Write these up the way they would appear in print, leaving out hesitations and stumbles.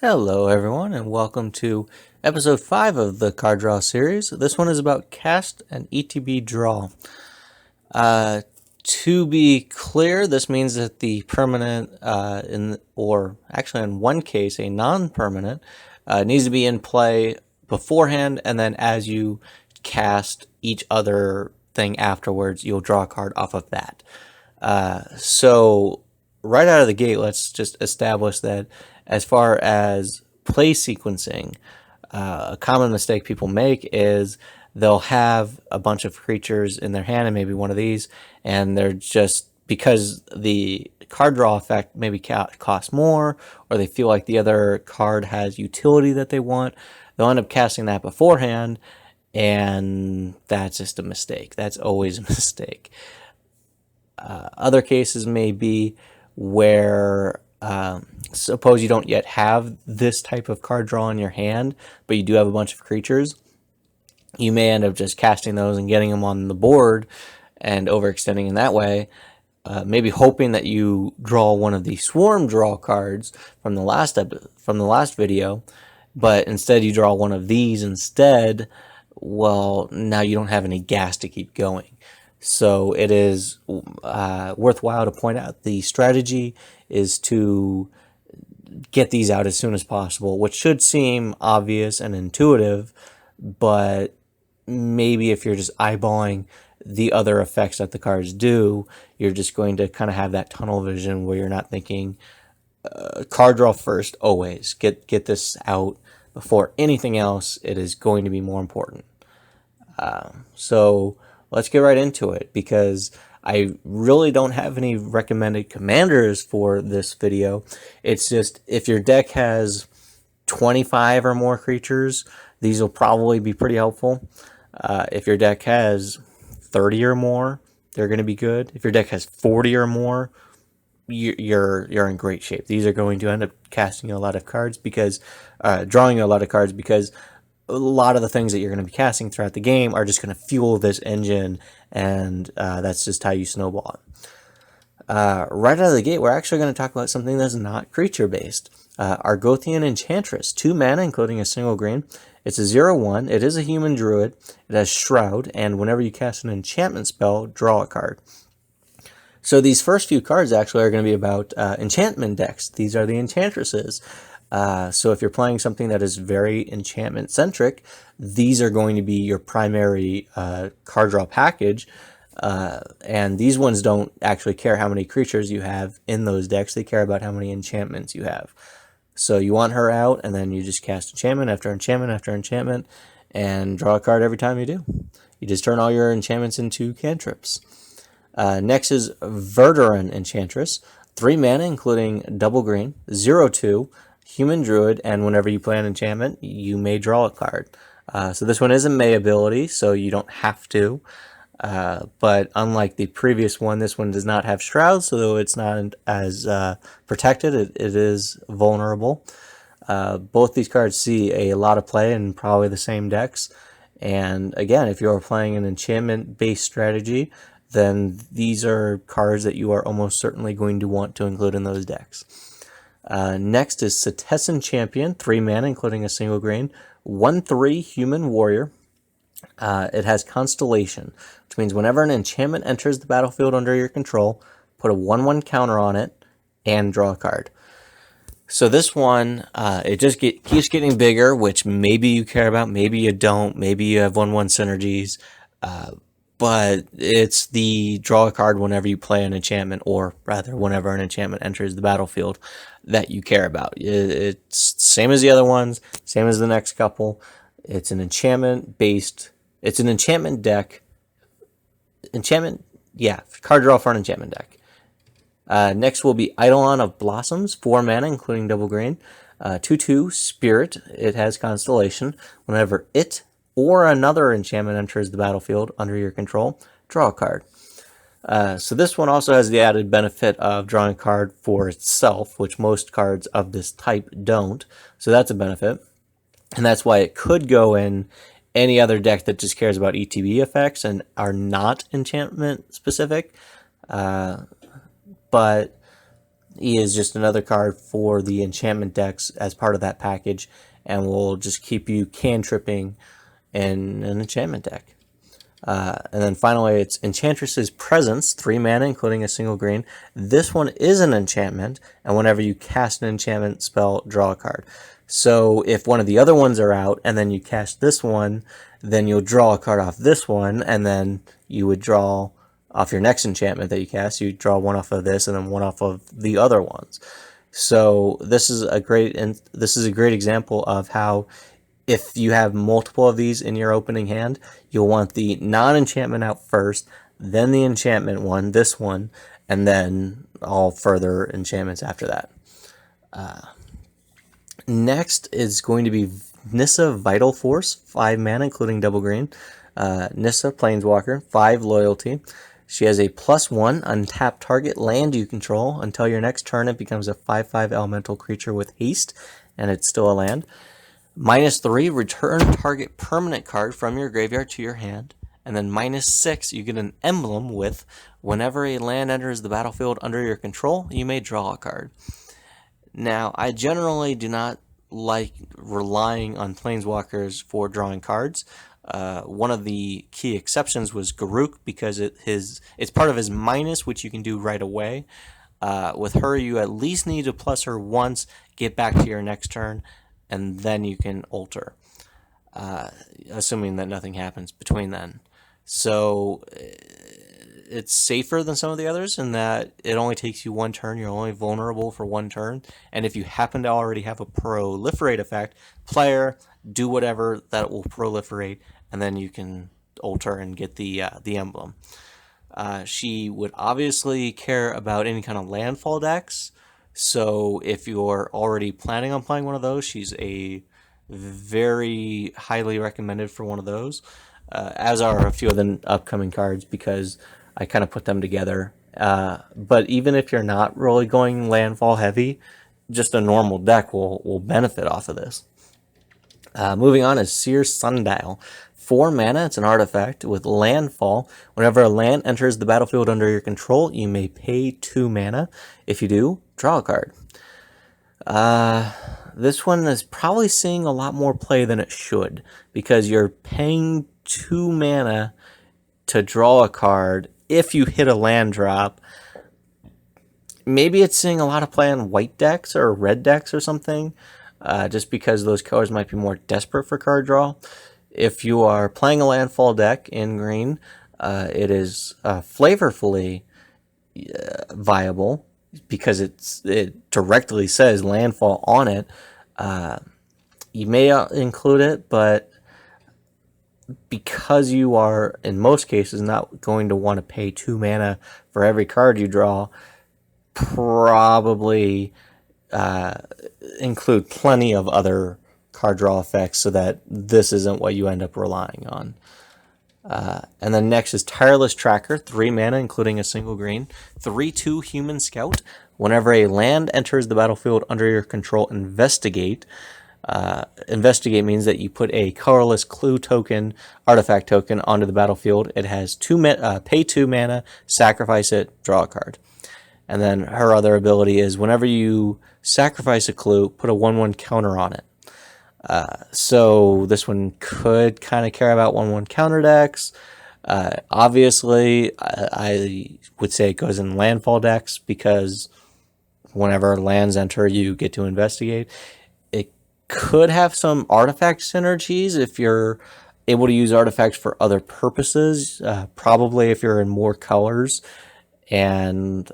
Hello everyone and welcome to episode 5 of the card draw series. This one is about cast and ETB draw. To be clear, this means that the permanent, in one case, a non-permanent, needs to be in play beforehand, and then as you cast each other thing afterwards, you'll draw a card off of that. So right out of the gate, let's just establish that as far as play sequencing, a common mistake people make is they'll have a bunch of creatures in their hand and maybe one of these, and they're just, because the card draw effect maybe costs more, or they feel like the other card has utility that they want, they'll end up casting that beforehand, and that's just a mistake. That's always a mistake. Other cases may be where suppose you don't yet have this type of card draw in your hand, but you do have a bunch of creatures. You may end up just casting those and getting them on the board and overextending in that way, maybe hoping that you draw one of the swarm draw cards from the last video, but instead you draw one of these instead. Well, now you don't have any gas to keep going. So it is worthwhile to point out the strategy is to get these out as soon as possible, which should seem obvious and intuitive, but maybe if you're just eyeballing the other effects that the cards do, you're just going to kind of have that tunnel vision where you're not thinking card draw first. Always get this out before anything else. It is going to be more important. So let's get right into it, because I really don't have any recommended commanders for this video. It's just, if your deck has 25 or more creatures, these will probably be pretty helpful. If your deck has 30 or more, they're going to be good. If your deck has 40 or more, you're in great shape. These are going to end up casting a lot of cards, because drawing a lot of cards, because a lot of the things that you're going to be casting throughout the game are just going to fuel this engine, and that's just how you snowball it. Right out of the gate, we're actually going to talk about something that's not creature-based. Argothian Enchantress, 2 mana, including a single green. It's a 0/1. It is a human druid. It has Shroud, and whenever you cast an enchantment spell, draw a card. So these first few cards actually are going to be about enchantment decks. These are the Enchantresses. So if you're playing something that is very enchantment centric, these are going to be your primary card draw package. And these ones don't actually care how many creatures you have in those decks. They care about how many enchantments you have. So you want her out, and then you just cast enchantment after enchantment after enchantment and draw a card every time you do. You just turn all your enchantments into cantrips. Next is Verduran Enchantress, 3 mana, including double green, 0/2. Human druid, and whenever you play an enchantment, you may draw a card. So this one is a May ability, so you don't have to. But unlike the previous one, this one does not have Shroud, so though it's not as protected, it is vulnerable. Both these cards see a lot of play in probably the same decks. And again, if you're playing an enchantment-based strategy, then these are cards that you are almost certainly going to want to include in those decks. Next is Setessan Champion, 3 mana, including a single green, 1/3 human warrior. It has Constellation, which means whenever an enchantment enters the battlefield under your control, put a 1/1 counter on it and draw a card. So this one, it just keeps getting bigger, which maybe you care about, maybe you don't, maybe you have 1/1 synergies, but it's the draw a card whenever you play an enchantment, or rather whenever an enchantment enters the battlefield, that you care about. It's same as the other ones, same as the next couple. It's an enchantment deck. Card draw for an enchantment deck. Next will be Eidolon of Blossoms, 4 mana, including double green, 2/2 spirit. It has Constellation. Whenever it or another enchantment enters the battlefield under your control, draw a card. So this one also has the added benefit of drawing a card for itself, which most cards of this type don't. So that's a benefit. And that's why it could go in any other deck that just cares about ETB effects and are not enchantment specific. But He is just another card for the enchantment decks as part of that package, and will just keep you cantripping in an enchantment deck. And then finally, it's Enchantress's Presence, 3 mana, including a single green. This one is an enchantment, and whenever you cast an enchantment spell, draw a card. So if one of the other ones are out, and then you cast this one, then you'll draw a card off this one, and then you would draw off your next enchantment that you cast. You draw one off of this, and then one off of the other ones. So this is a great example of how, if you have multiple of these in your opening hand, you'll want the non-enchantment out first, then the enchantment one, this one, and then all further enchantments after that. Next is going to be Nissa Vital Force, 5 mana, including double green. Nissa, Planeswalker, 5 loyalty. She has a +1 untap target land you control. Until your next turn, it becomes a 5/5 elemental creature with haste, and it's still a land. -3, return target permanent card from your graveyard to your hand. And then -6, you get an emblem with, whenever a land enters the battlefield under your control, you may draw a card. Now, I generally do not like relying on Planeswalkers for drawing cards. One of the key exceptions was Garruk, because it's part of his minus, which you can do right away. With her, you at least need to plus her once, get back to your next turn, and then you can alter, assuming that nothing happens between then. So it's safer than some of the others in that it only takes you one turn. You're only vulnerable for one turn, and if you happen to already have a proliferate effect, player, do whatever that will proliferate, and then you can alter and get the emblem. She would obviously care about any kind of landfall decks, so if you're already planning on playing one of those, she's a very highly recommended for one of those, as are a few of the upcoming cards, because I kind of put them together. But even if you're not really going landfall heavy, just a normal deck will benefit off of this. Moving on is Seer Sundial. 4 mana, it's an artifact with landfall. Whenever a land enters the battlefield under your control, you may pay 2 mana. If you do, draw a card. This one is probably seeing a lot more play than it should, because you're paying 2 mana to draw a card if you hit a land drop. Maybe it's seeing a lot of play on white decks or red decks or something, just because those colors might be more desperate for card draw. If you are playing a landfall deck in green, it is flavorfully viable, because it directly says landfall on it. You may include it, but because you are, in most cases, not going to want to pay 2 mana for every card you draw, probably include plenty of other card draw effects so that this isn't what you end up relying on. And then next is Tireless Tracker, 3 mana, including a single green. 3/2 Human Scout. Whenever a land enters the battlefield under your control, investigate. Investigate means that you put a colorless clue token, artifact token, onto the battlefield. It has pay 2 mana, sacrifice it, draw a card. And then her other ability is, whenever you sacrifice a clue, put a 1/1 counter on it. So this one could kind of care about 1/1 counter decks. Obviously, I would say it goes in landfall decks, because whenever lands enter, you get to investigate. It could have some artifact synergies if you're able to use artifacts for other purposes, probably if you're in more colors and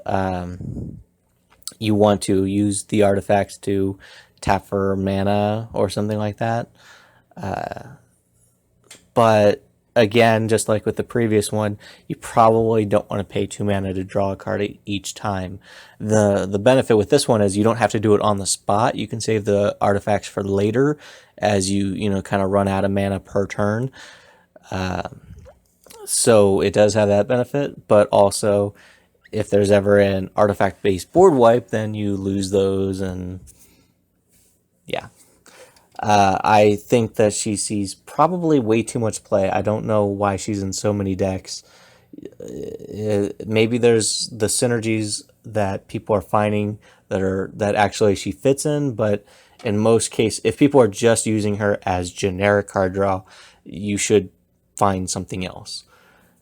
you want to use the artifacts to tap for mana or something like that. But again, just like with the previous one, you probably don't want to pay 2 mana to draw a card each time. The benefit with this one is you don't have to do it on the spot. You can save the artifacts for later as you kind of run out of mana per turn. So it does have that benefit, but also if there's ever an artifact-based board wipe, then you lose those, and yeah. I think that she sees probably way too much play. I don't know why she's in so many decks. Maybe there's the synergies that people are finding that actually she fits in, but in most cases, if people are just using her as generic card draw, you should find something else.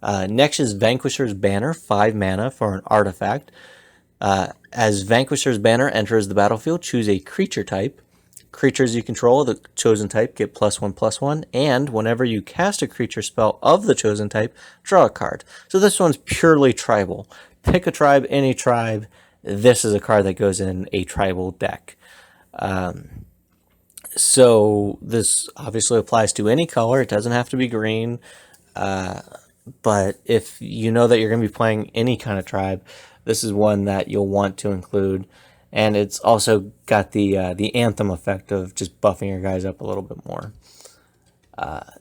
Next is Vanquisher's Banner, 5 mana for an artifact. As Vanquisher's Banner enters the battlefield, choose a creature type. Creatures you control of the chosen type get +1/+1, and whenever you cast a creature spell of the chosen type, draw a card. So this one's purely tribal. Pick a tribe, any tribe. This is a card that goes in a tribal deck. So this obviously applies to any color. It doesn't have to be green. But if you know that you're going to be playing any kind of tribe, this is one that you'll want to include. And it's also got the anthem effect of just buffing your guys up a little bit more.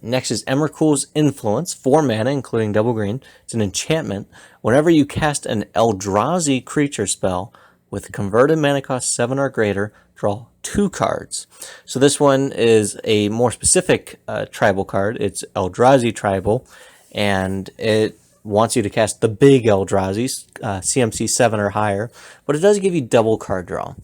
Next is Emrakul's Influence, 4 mana, including double green. It's an enchantment. Whenever you cast an Eldrazi creature spell with converted mana cost 7 or greater, draw 2 cards. So this one is a more specific tribal card. It's Eldrazi Tribal, and it wants you to cast the big Eldrazi, CMC 7 or higher, but it does give you double card draw.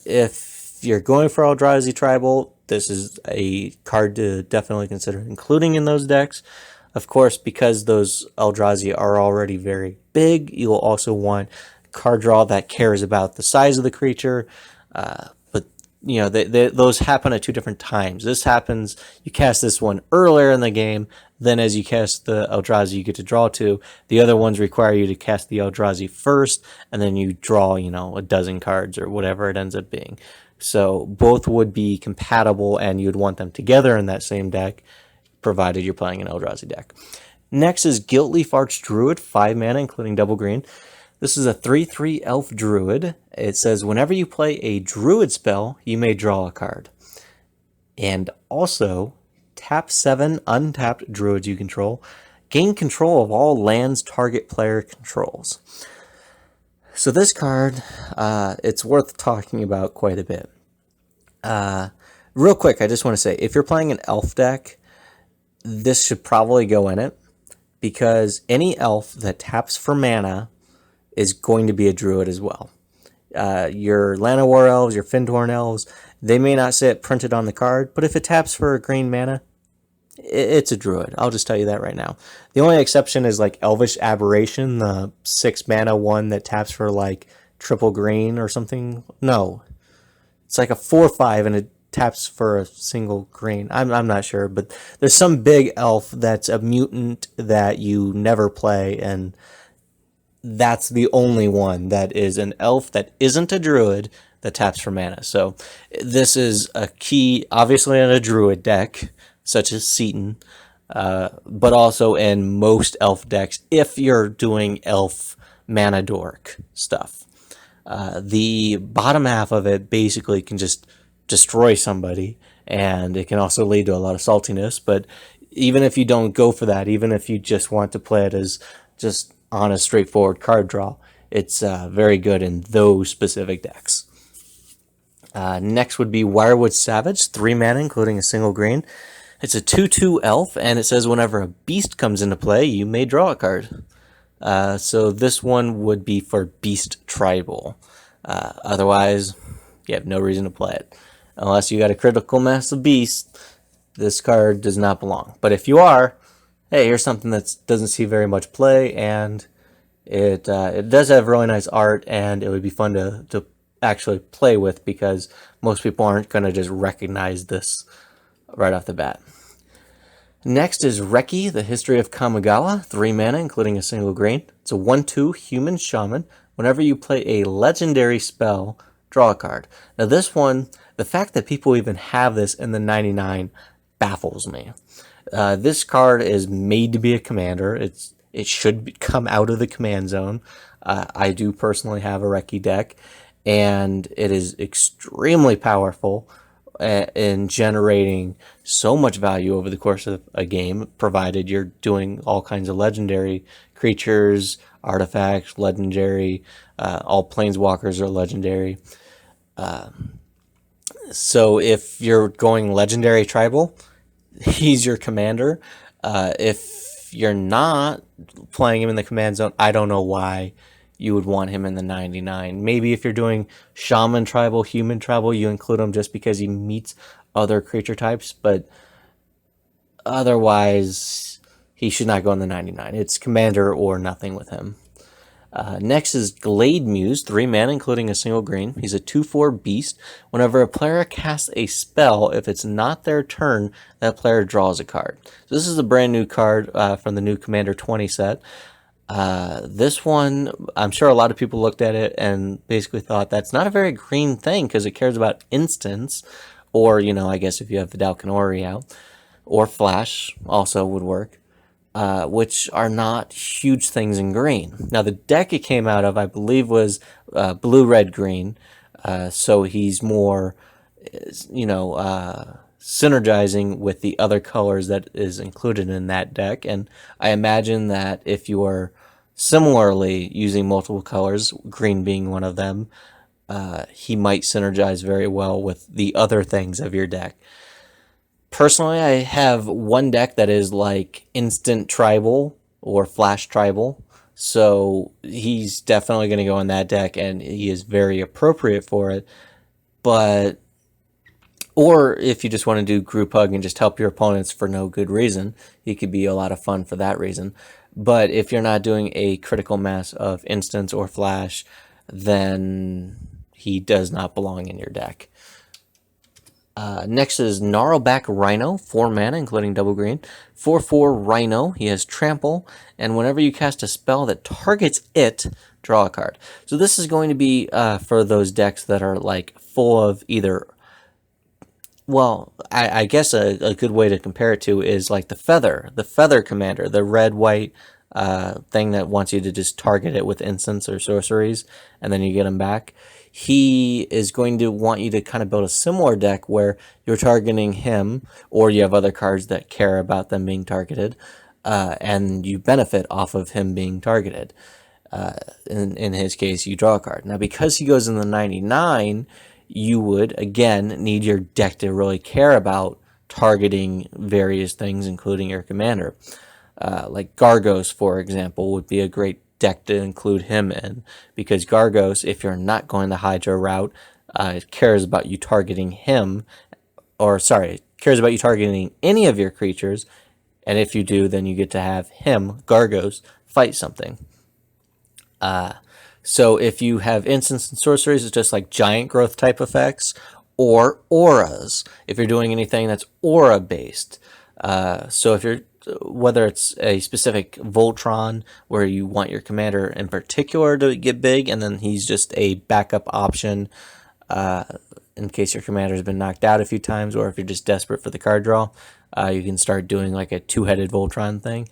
If you're going for Eldrazi Tribal, this is a card to definitely consider including in those decks. Of course, because those Eldrazi are already very big, you'll also want card draw that cares about the size of the creature. But you know, those happen at 2 different times. This happens, you cast this one earlier in the game, then as you cast the Eldrazi you get to draw 2. The other ones require you to cast the Eldrazi first, and then you draw, you know, a dozen cards or whatever it ends up being. So both would be compatible, and you'd want them together in that same deck, provided you're playing an Eldrazi deck. Next is Gilt-Leaf Archdruid, 5 mana, including double green. This is a 3/3 elf druid. It says whenever you play a druid spell, you may draw a card. And also, tap 7 untapped druids you control. Gain control of all lands target player controls. So this card, it's worth talking about quite a bit. Real quick, I just want to say, if you're playing an elf deck, this should probably go in it, because any elf that taps for mana is going to be a druid as well. Your Llanowar elves, your Findorn elves, they may not say it printed on the card, but if it taps for green mana, it's a druid. I'll just tell you that right now. The only exception is like Elvish Aberration, the 6 mana one that taps for like triple green or something. No, it's like a 4/5 and it taps for a single green. I'm not sure, but there's some big elf that's a mutant that you never play, and that's the only one that is an elf that isn't a druid that taps for mana. So this is a key, obviously, in a druid deck, such as Seaton, but also in most elf decks, if you're doing elf mana dork stuff. The bottom half of it basically can just destroy somebody, and it can also lead to a lot of saltiness. But even if you don't go for that, even if you just want to play it as just on a straightforward card draw, it's very good in those specific decks. Next would be Wirewood Savage, 3 mana, including a single green. It's a 2/2 elf, and it says whenever a beast comes into play, you may draw a card. So this one would be for Beast Tribal. Otherwise, you have no reason to play it. Unless you got a critical mass of beast, this card does not belong. But if you are, hey, here's something that doesn't see very much play, and it does have really nice art, and it would be fun to actually play with, because most people aren't going to just recognize this right off the bat. Next is Reki, the History of Kamigawa, 3 mana, including a single green. It's a 1/2 human shaman. Whenever you play a legendary spell, draw a card. Now this one, the fact that people even have this in the 99 baffles me. This card is made to be a commander. It should come out of the command zone. I do personally have a Reki deck, and it is extremely powerful in generating so much value over the course of a game, provided you're doing all kinds of legendary creatures, artifacts, legendary, all planeswalkers are legendary. So if you're going legendary tribal, he's your commander. If you're not playing him in the command zone, I don't know why you would want him in the 99. Maybe if you're doing Shaman Tribal, Human Tribal, you include him just because he meets other creature types, but otherwise, he should not go in the 99. It's Commander or nothing with him. Next is Glademuse, 3 mana, including a single green. He's a 2/4 beast. Whenever a player casts a spell, if it's not their turn, that player draws a card. So this is a brand new card from the new Commander 20 set. This one, I'm sure a lot of people looked at it and basically thought that's not a very green thing because it cares about instants, or, you know, I guess if you have Vidal Canori out, or Flash also would work. Which are not huge things in green. Now, the deck it came out of, I believe, was blue, red, green. So he's more, you know, synergizing with the other colors that is included in that deck. And I imagine that if you are similarly using multiple colors, green being one of them, he might synergize very well with the other things of your deck. Personally, I have one deck that is like instant tribal or flash tribal, so he's definitely going to go in that deck, and he is very appropriate for it. But, or if you just want to do group hug and just help your opponents for no good reason, he could be a lot of fun for that reason. But if you're not doing a critical mass of instants or flash, then he does not belong in your deck. Next is Gnarlback Rhino, 4 mana, including double green. 4/4 Rhino. He has trample, and whenever you cast a spell that targets it, draw a card. So this is going to be for those decks that are like full of either. Well, I guess a good way to compare it to is like the feather commander, the red-white thing that wants you to just target it with instants or sorceries, and then you get them back. He is going to want you to kind of build a similar deck where you're targeting him, or you have other cards that care about them being targeted, and you benefit off of him being targeted. In his case, you draw a card. Now, because he goes in the 99, you would, again, need your deck to really care about targeting various things, including your commander. Like Gargos, for example, would be a great deck to include him in, because Gargos, if you're not going the Hydra route, cares about you targeting him, or sorry, cares about you targeting any of your creatures, and if you do, then you get to have him, Gargos, fight something. So if you have instants and sorceries, it's just like giant growth type effects, or auras, if you're doing anything that's aura based. So if you're, whether it's a specific Voltron where you want your commander in particular to get big, and then he's just a backup option in case your commander has been knocked out a few times, or if you're just desperate for the card draw, you can start doing like a two-headed Voltron thing.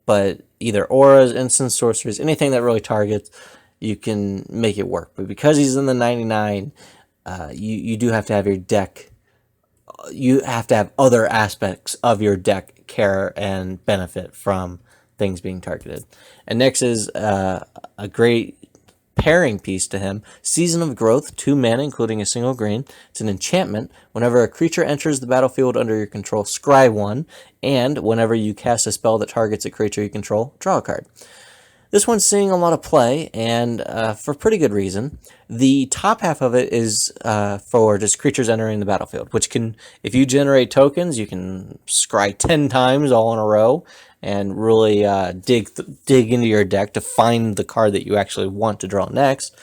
But either auras, instants, sorceries, anything that really targets, you can make it work. But because he's in the 99, you do have to have your deck. You have to have other aspects of your deck care and benefit from things being targeted. And next is a great pairing piece to him. Season of Growth, 2 mana, including a single green. It's an enchantment. Whenever a creature enters the battlefield under your control, scry 1. And whenever you cast a spell that targets a creature you control, draw a card. This one's seeing a lot of play, and for pretty good reason. The top half of it is for just creatures entering the battlefield, which can, if you generate tokens, you can scry 10 times all in a row and really dig into your deck to find the card that you actually want to draw next.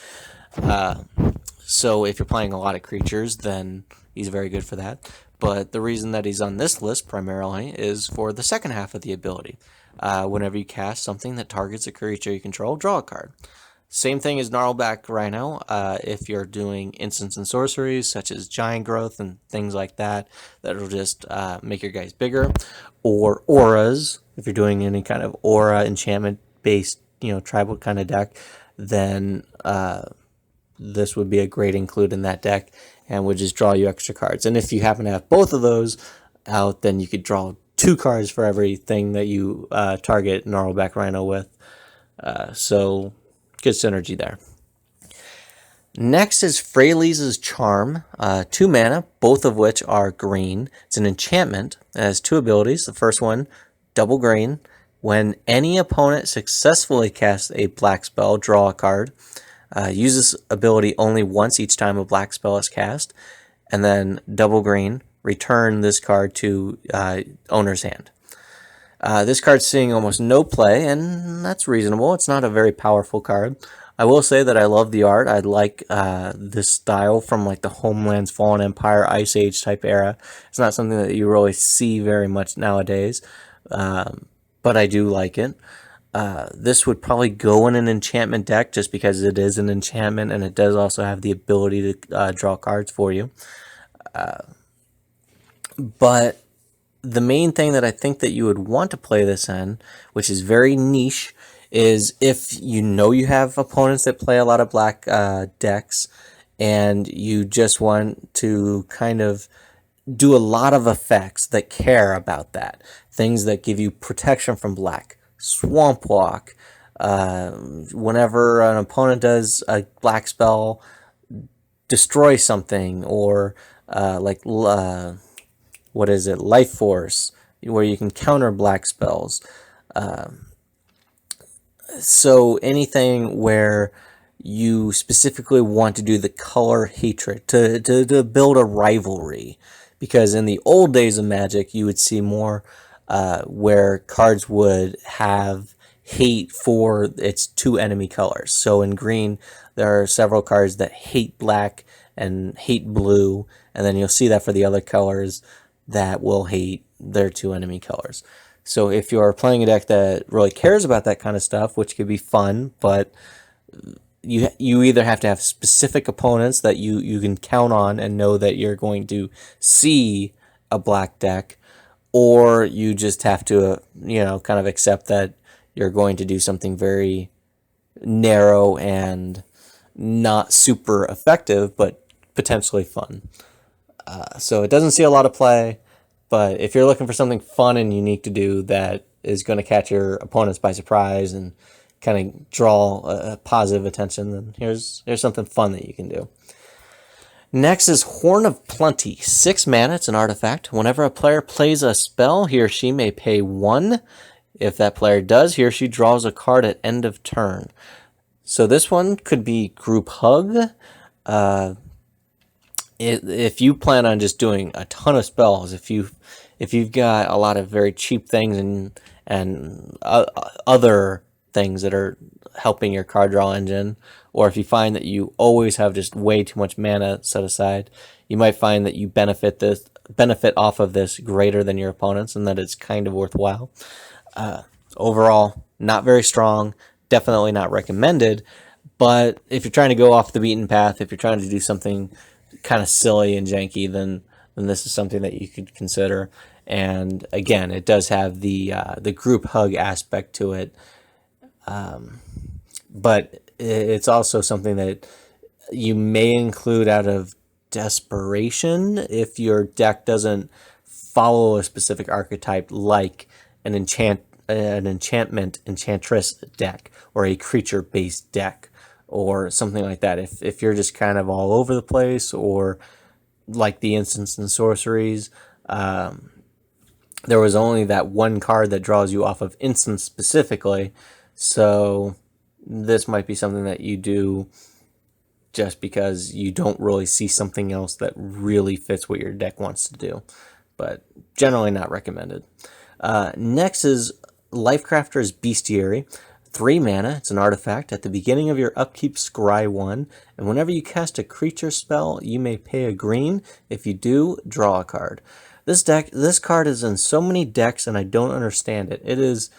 So if you're playing a lot of creatures, then he's very good for that. But the reason that he's on this list primarily is for the second half of the ability. Whenever you cast something that targets a creature you control, draw a card. Same thing as Gnarlback Rhino. If you're doing instants and sorceries, such as Giant Growth and things like that, that'll just make your guys bigger. Or auras, if you're doing any kind of aura enchantment-based, tribal kind of deck, then this would be a great include in that deck and would just draw you extra cards. And if you happen to have both of those out, then you could draw 2 cards for everything that you target Gnarlback Rhino with. So good synergy there. Next is Freyalise's Charm, 2 mana, both of which are green. It's an enchantment. It has 2 abilities. The first one, double green. When any opponent successfully casts a black spell, draw a card. Use this ability only once each time a black spell is cast. And then double green, return this card to owner's hand. This card's seeing almost no play, and that's reasonable. It's not a very powerful card. I will say that I love the art. I like this style from like the Homelands, Fallen Empire, Ice Age type era. It's not something that you really see very much nowadays, but I do like it. This would probably go in an enchantment deck just because it is an enchantment, and it does also have the ability to draw cards for you. But the main thing that I think that you would want to play this in, which is very niche, is if you know you have opponents that play a lot of black decks, and you just want to kind of do a lot of effects that care about that. Things that give you protection from black. Swamp Walk. Whenever an opponent does a black spell, destroy something, or what is it? Life Force, where you can counter black spells. So anything where you specifically want to do the color hatred, to build a rivalry. Because in the old days of Magic, you would see more where cards would have hate for its two enemy colors. So in green, there are several cards that hate black and hate blue, and then you'll see that for the other colors that will hate their two enemy colors. So if you're playing a deck that really cares about that kind of stuff, which could be fun, but you either have to have specific opponents that you can count on and know that you're going to see a black deck, or you just have to, kind of accept that you're going to do something very narrow and not super effective, but potentially fun. So it doesn't see a lot of play, but if you're looking for something fun and unique to do that is going to catch your opponents by surprise and kind of draw a positive attention, then here's something fun that you can do. Next is Horn of Plenty. 6 mana, it's an artifact. Whenever a player plays a spell, he or she may pay 1. If that player does, he or she draws a card at end of turn. So this one could be Group Hug. If you plan on just doing a ton of spells, if you've got a lot of very cheap things and other things that are helping your card draw engine, or if you find that you always have just way too much mana set aside, you might find that you benefit off of this greater than your opponents, and that it's kind of worthwhile. Overall, not very strong, definitely not recommended, but if you're trying to go off the beaten path, if you're trying to do something kind of silly and janky, then this is something that you could consider. And again, it does have the group hug aspect to it, but it's also something that you may include out of desperation if your deck doesn't follow a specific archetype, like an enchantment enchantress deck, or a creature based deck, or something like that. If you're just kind of all over the place, or like the instants and sorceries, there was only that one card that draws you off of instants specifically, so this might be something that you do just because you don't really see something else that really fits what your deck wants to do, but generally not recommended. Next is Lifecrafter's Bestiary. 3 mana, it's an artifact. At the beginning of your upkeep, scry 1, and whenever you cast a creature spell, you may pay a green. If you do, draw a card. This card is in so many decks, and I don't understand it. It is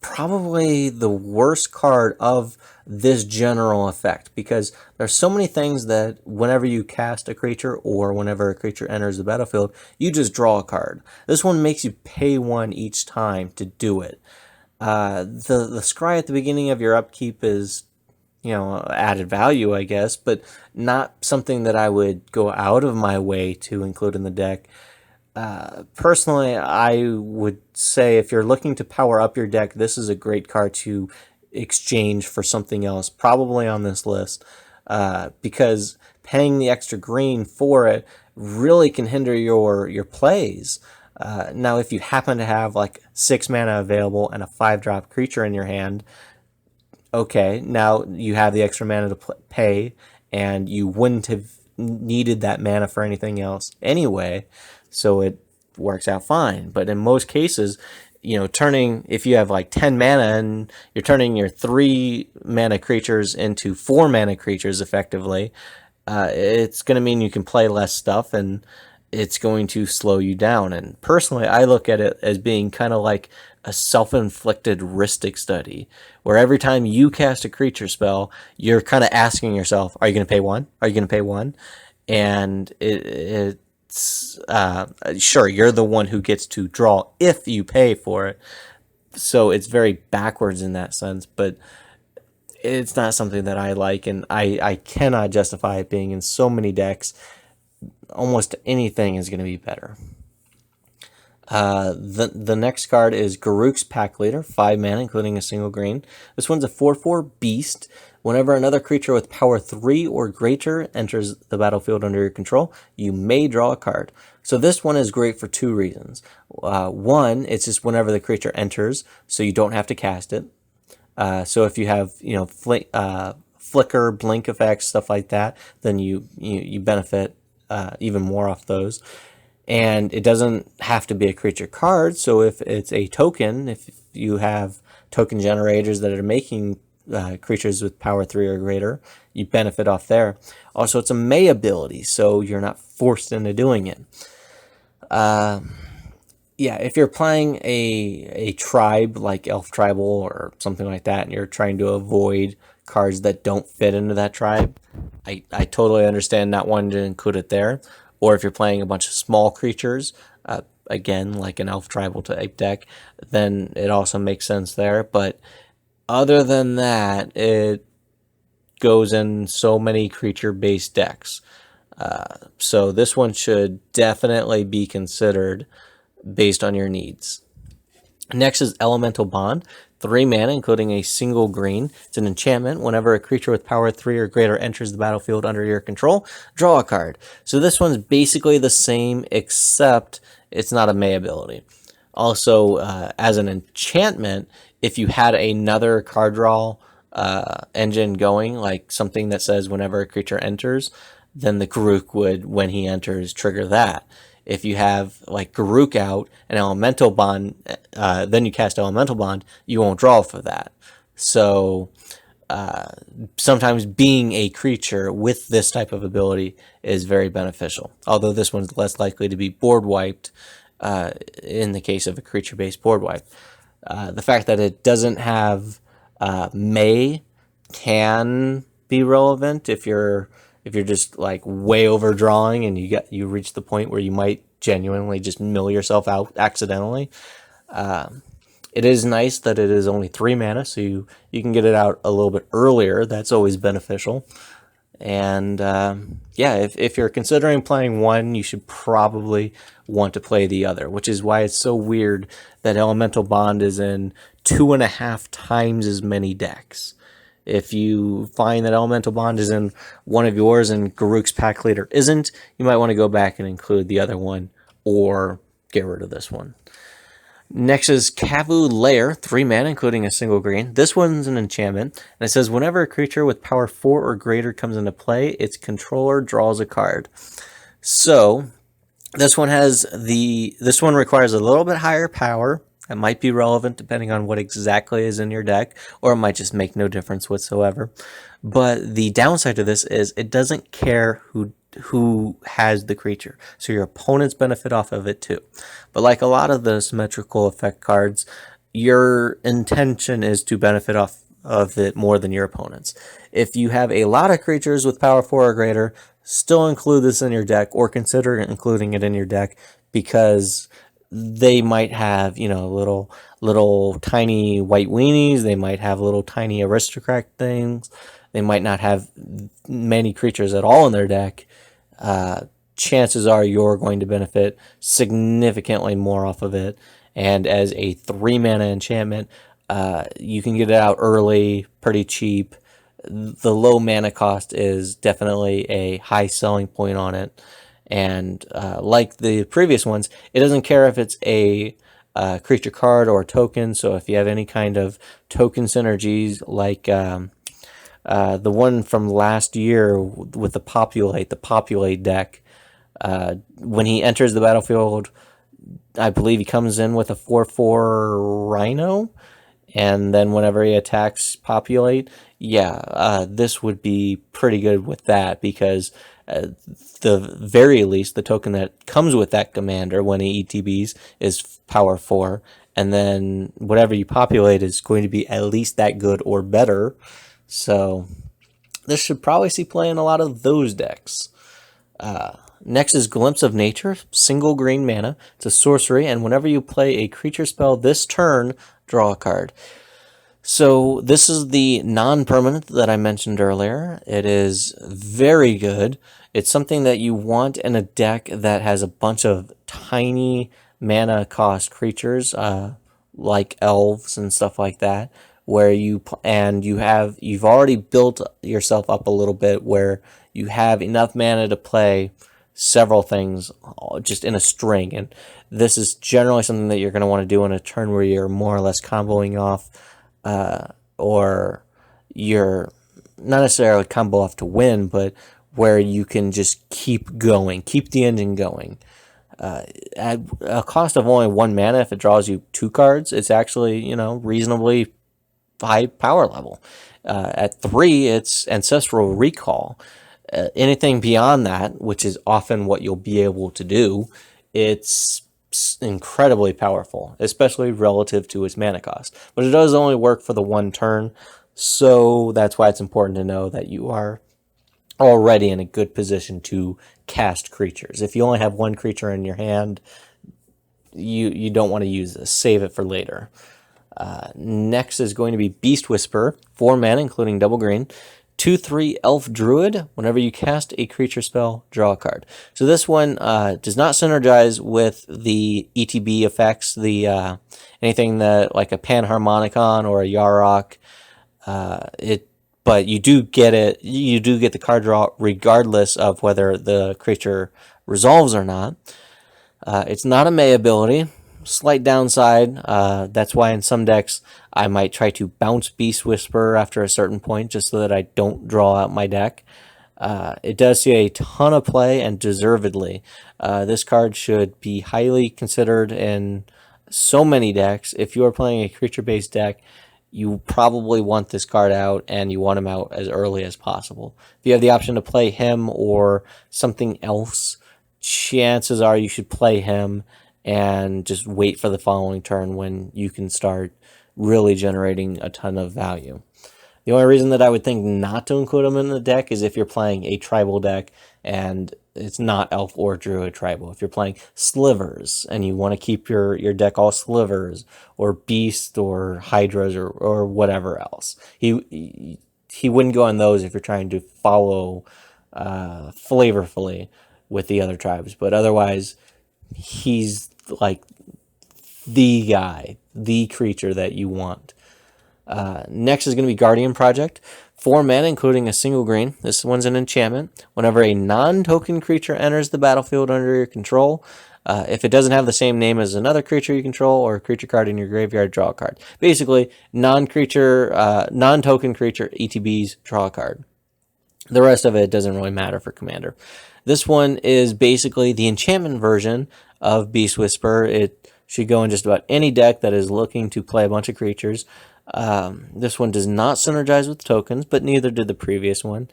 probably the worst card of this general effect, because there's so many things that whenever you cast a creature, or whenever a creature enters the battlefield, you just draw a card. This one makes you pay 1 each time to do it. The scry at the beginning of your upkeep is, added value, I guess, but not something that I would go out of my way to include in the deck. Personally, I would say if you're looking to power up your deck, this is a great card to exchange for something else, probably on this list, because paying the extra green for it really can hinder your plays. Now, if you happen to have like 6 mana available and a 5-drop creature in your hand, okay, now you have the extra mana to pay, and you wouldn't have needed that mana for anything else anyway, so it works out fine. But in most cases, if you have like 10 mana and you're turning your 3 mana creatures into 4 mana creatures effectively, it's going to mean you can play less stuff, and it's going to slow you down. And personally, I look at it as being kind of like a self-inflicted ristic study, where every time you cast a creature spell, you're kind of asking yourself, are you going to pay 1? Are you going to pay 1? And it's sure, you're the one who gets to draw if you pay for it. So it's very backwards in that sense, but it's not something that I like, and I cannot justify it being in so many decks. Almost anything is going to be better. The next card is Garruk's Packleader, 5 mana, including a single green. This one's a 4/4 beast. Whenever another creature with power 3 or greater enters the battlefield under your control, you may draw a card. So this one is great for 2 reasons. One, it's just whenever the creature enters, so you don't have to cast it. So if you have, flicker, blink effects, stuff like that, then you benefit even more off those. And it doesn't have to be a creature card, so if it's a token, if you have token generators that are making creatures with power 3 or greater, you benefit off there. Also, it's a May ability, so you're not forced into doing it. Yeah, if you're playing a tribe like Elf Tribal or something like that, and you're trying to avoid cards that don't fit into that tribe, I totally understand not wanting to include it there. Or if you're playing a bunch of small creatures, again, like an Elf Tribal type deck, then it also makes sense there. But other than that, it goes in so many creature-based decks. So this one should definitely be considered based on your needs. Next is Elemental Bond, 3 mana, including a single green. It's an enchantment. Whenever a creature with power 3 or greater enters the battlefield under your control, draw a card. So this one's basically the same, except it's not a May ability. Also, as an enchantment, if you had another card draw engine going, like something that says whenever a creature enters, then the Garruk would, when he enters, trigger that. If you have like Garruk out and Elemental Bond, then you cast Elemental Bond, you won't draw for that. So sometimes being a creature with this type of ability is very beneficial. Although this one's less likely to be board wiped in the case of a creature-based board wipe. The fact that it doesn't have May can be relevant if you're just like way overdrawing and you reach the point where you might genuinely just mill yourself out accidentally. It is nice that it is only 3 mana, so you can get it out a little bit earlier. That's always beneficial. And yeah, if you're considering playing one, you should probably want to play the other, which is why it's so weird that Elemental Bond is in 2.5 times as many decks. If you find that Elemental Bond is in one of yours and Garruk's Packleader isn't, you might want to go back and include the other one or get rid of this one. Next is Kavu Lair, 3 mana, including a single green. This one's an enchantment, and it says whenever a creature with power 4 or greater comes into play, its controller draws a card. So this one requires a little bit higher power. It might be relevant depending on what exactly is in your deck, or it might just make no difference whatsoever. But the downside to this is it doesn't care who has the creature, so your opponents benefit off of it too. But like a lot of the symmetrical effect cards, your intention is to benefit off of it more than your opponents. If you have a lot of creatures with power 4 or greater, still include this in your deck, or consider including it in your deck, because they might have, little tiny white weenies. They might have little tiny aristocrat things. They might not have many creatures at all in their deck. Chances are you're going to benefit significantly more off of it. And as a 3 mana enchantment, you can get it out early, pretty cheap. The low mana cost is definitely a high selling point on it. And like the previous ones, it doesn't care if it's a creature card or a token. So if you have any kind of token synergies, like the one from last year with the Populate deck, when he enters the battlefield, I believe he comes in with a 4/4 Rhino, and then whenever he attacks Populate, yeah, this would be pretty good with that, because the very least, the token that comes with that commander when he ETBs is power 4, and then whatever you populate is going to be at least that good or better. So this should probably see play in a lot of those decks. Next is Glimpse of Nature, single green mana. It's a sorcery, and whenever you play a creature spell this turn, draw a card. So this is the non-permanent that I mentioned earlier. It is very good. It's something that you want in a deck that has a bunch of tiny mana cost creatures, like elves and stuff like that, where you've already built yourself up a little bit where you have enough mana to play several things just in a string. And this is generally something that you're going to want to do in a turn where you're more or less comboing off, or you're not necessarily combo off to win, but where you can just keep going, keep the engine going. At a cost of only 1 mana, if it draws you 2 cards, it's actually, reasonably high power level. At 3, it's Ancestral Recall. Anything beyond that, which is often what you'll be able to do, it's incredibly powerful, especially relative to its mana cost. But it does only work for the 1 turn, so that's why it's important to know that you are already in a good position to cast creatures. If you only have 1 creature in your hand, you don't want to use this. Save it for later. Next is going to be Beast Whisperer, 4 mana, including double green. 2/3 Elf Druid. Whenever you cast a creature spell, draw a card. So this one does not synergize with the ETB effects, the anything that like a Panharmonicon or a Yarok. But you do get it. You do get the card draw regardless of whether the creature resolves or not. It's not a May ability. Slight downside. That's why in some decks I might try to bounce Beast Whisperer after a certain point just so that I don't draw out my deck. It does see a ton of play, and deservedly. This card should be highly considered in so many decks. If you are playing a creature-based deck, you probably want this card out, and you want him out as early as possible. If you have the option to play him or something else, chances are you should play him and just wait for the following turn when you can start really generating a ton of value. The only reason that I would think not to include him in the deck is if you're playing a tribal deck and it's not Elf or Druid tribal. If you're playing Slivers and you want to keep your deck all Slivers or Beast or Hydras or whatever else, he wouldn't go on those if you're trying to follow flavorfully with the other tribes. But otherwise, he's like the guy, the creature that you want. Next is going to be Guardian Project. 4 mana, including a single green. This one's an enchantment. Whenever a non-token creature enters the battlefield under your control, if it doesn't have the same name as another creature you control or a creature card in your graveyard, draw a card. Basically, non-token creature ETBs, draw a card. The rest of it doesn't really matter for Commander. This one is basically the enchantment version of Beast Whisperer. It should go in just about any deck that is looking to play a bunch of creatures. This one does not synergize with tokens, but neither did the previous one.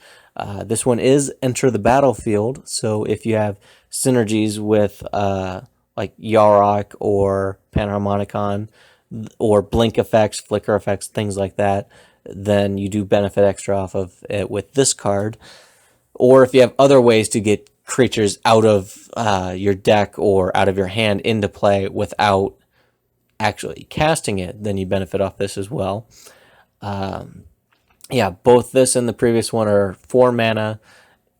This one is Enter the Battlefield, so if you have synergies with like Yarok or Panharmonicon or blink effects, flicker effects, things like that, then you do benefit extra off of it with this card. Or if you have other ways to get creatures out of your deck or out of your hand into play without actually casting it, then you benefit off this as well. Yeah, both this and the previous one are 4 mana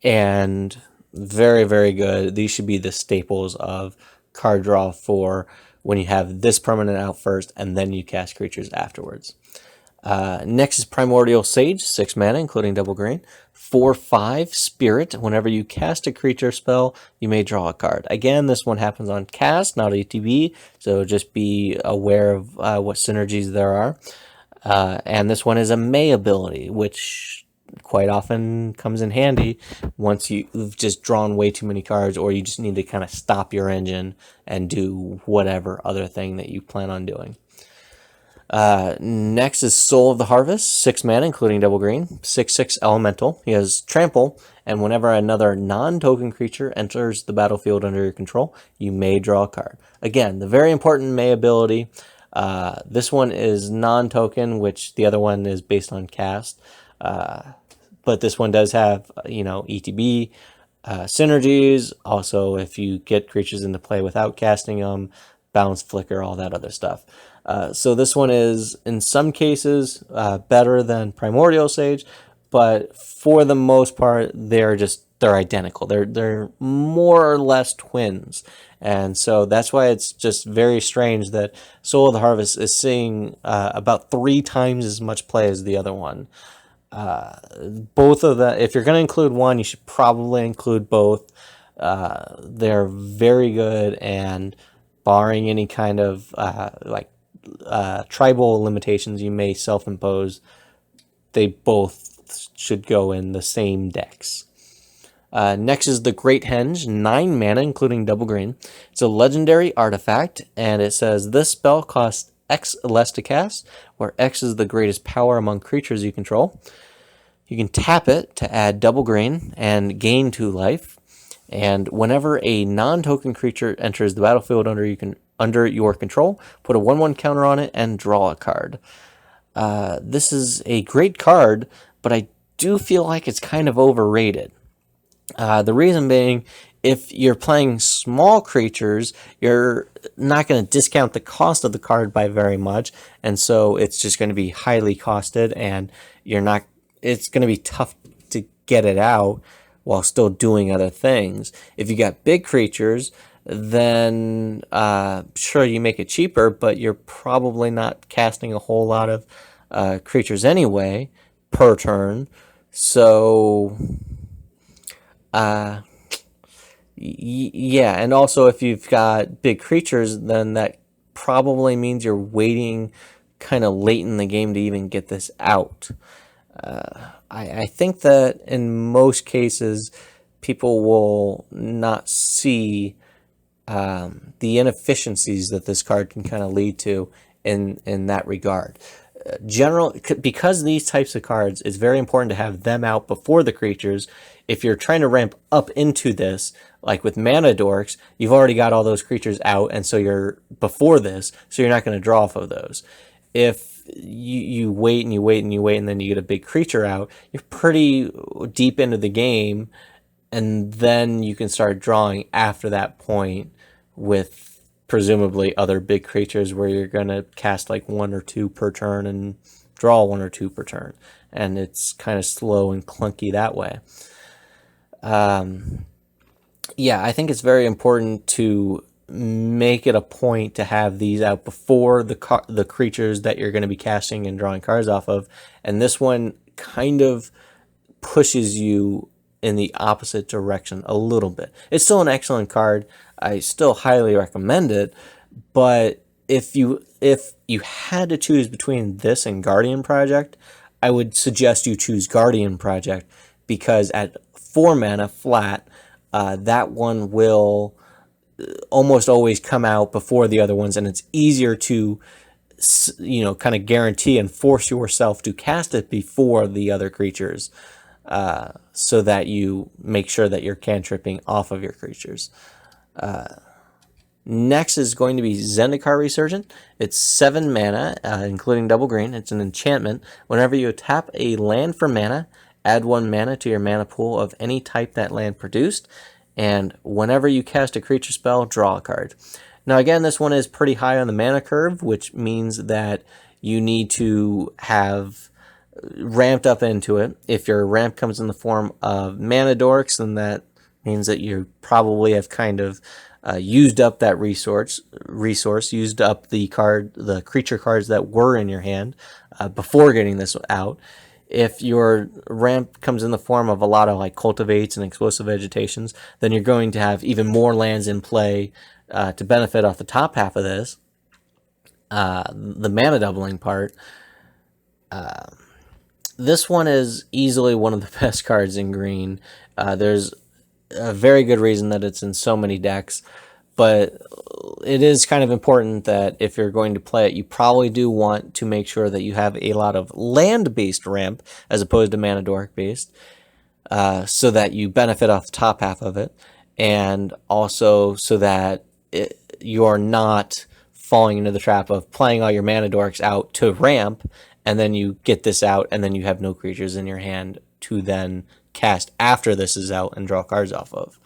and very, very good. These should be the staples of card draw for when you have this permanent out first and then you cast creatures afterwards. Next is Primordial Sage, 6 mana, including double green. 4/5 Spirit. Whenever you cast a creature spell, you may draw a card. Again, this one happens on cast, not ETB, so just be aware of what synergies there are. And this one is a May ability, which quite often comes in handy once you've just drawn way too many cards, or you just need to kind of stop your engine and do whatever other thing that you plan on doing. Next is Soul of the Harvest, 6 mana, including double green, 6/6 elemental. He has trample, and whenever another non-token creature enters the battlefield under your control, you may draw a card. Again, the very important May ability. This one is non-token, which the other one is based on cast. But this one does have, ETB synergies. Also, if you get creatures into play without casting them, bounce, flicker, all that other stuff. So this one is, in some cases, better than Primordial Sage, but for the most part, they're identical. They're more or less twins. And so that's why it's just very strange that Soul of the Harvest is seeing about 3 times as much play as the other one. Both of the, if you're going to include one, you should probably include both. They're very good, and barring any kind of tribal limitations you may self-impose, they both should go in the same decks. Next is the Great Henge, 9 mana, including double green. It's a legendary artifact, and it says this spell costs X less to cast, where X is the greatest power among creatures you control. You can tap it to add double green and gain 2 life. And whenever a non-token creature enters the battlefield under your control, put a 1/1 counter on it and draw a card. This is a great card, but I do feel like it's kind of overrated. The reason being, if you're playing small creatures, you're not going to discount the cost of the card by very much, and so it's just going to be highly costed, and it's going to be tough to get it out while still doing other things. If you got big creatures, then sure, you make it cheaper, but you're probably not casting a whole lot of creatures anyway per turn. So yeah, and also if you've got big creatures, then that probably means you're waiting kind of late in the game to even get this out. I think that in most cases, people will not see the inefficiencies that this card can kind of lead to in that regard. Because these types of cards, it's very important to have them out before the creatures. If you're trying to ramp up into this, like with Mana Dorks, you've already got all those creatures out, and so you're before this, so you're not going to draw off of those. If you wait and you wait and you wait, and then you get a big creature out, you're pretty deep into the game, and then you can start drawing after that point with presumably other big creatures where you're going to cast like 1 or 2 per turn and draw 1 or 2 per turn. And it's kind of slow and clunky that way. Yeah, I think it's very important to make it a point to have these out before the creatures that you're going to be casting and drawing cards off of. And this one kind of pushes you in the opposite direction a little bit. It's still an excellent card. I still highly recommend it, but if you had to choose between this and Guardian Project, I would suggest you choose Guardian Project, because at 4 mana flat, that one will almost always come out before the other ones, and it's easier to kind of guarantee and force yourself to cast it before the other creatures, so that you make sure that you're cantripping off of your creatures. Next is going to be Zendikar Resurgent. It's 7 mana, including double green. It's an enchantment. Whenever you tap a land for mana, add 1 mana to your mana pool of any type that land produced. And whenever you cast a creature spell, draw a card. Now again, this one is pretty high on the mana curve, which means that you need to have ramped up into it. If your ramp comes in the form of Mana Dorks, then that means that you probably have kind of used up that resource, used up the creature cards that were in your hand before getting this out. If your ramp comes in the form of a lot of like cultivates and explosive vegetations, then you're going to have even more lands in play to benefit off the top half of this. The mana doubling part. This one is easily one of the best cards in green. There's a very good reason that it's in so many decks, but it is kind of important that if you're going to play it, you probably do want to make sure that you have a lot of land-based ramp as opposed to mana dork-based, so that you benefit off the top half of it, and also so that you are not falling into the trap of playing all your mana dorks out to ramp, and then you get this out, and then you have no creatures in your hand to then cast after this is out and draw cards off of.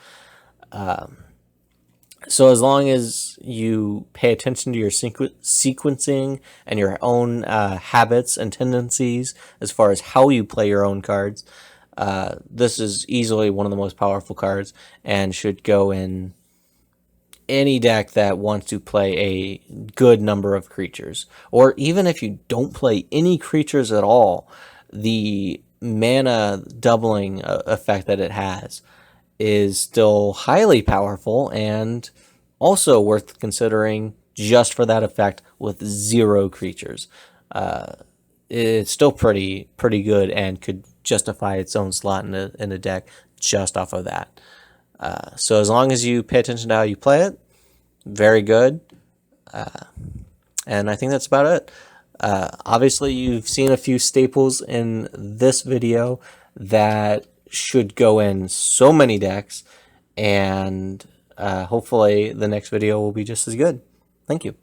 So as long as you pay attention to your sequencing and your own habits and tendencies as far as how you play your own cards, this is easily one of the most powerful cards and should go in any deck that wants to play a good number of creatures. Or even if you don't play any creatures at all, the mana doubling effect that it has is still highly powerful and also worth considering just for that effect with 0 creatures. It's still pretty good and could justify its own slot in a deck just off of that. So as long as you pay attention to how you play it, very good. And I think that's about it. Obviously, you've seen a few staples in this video that should go in so many decks, and hopefully the next video will be just as good. Thank you.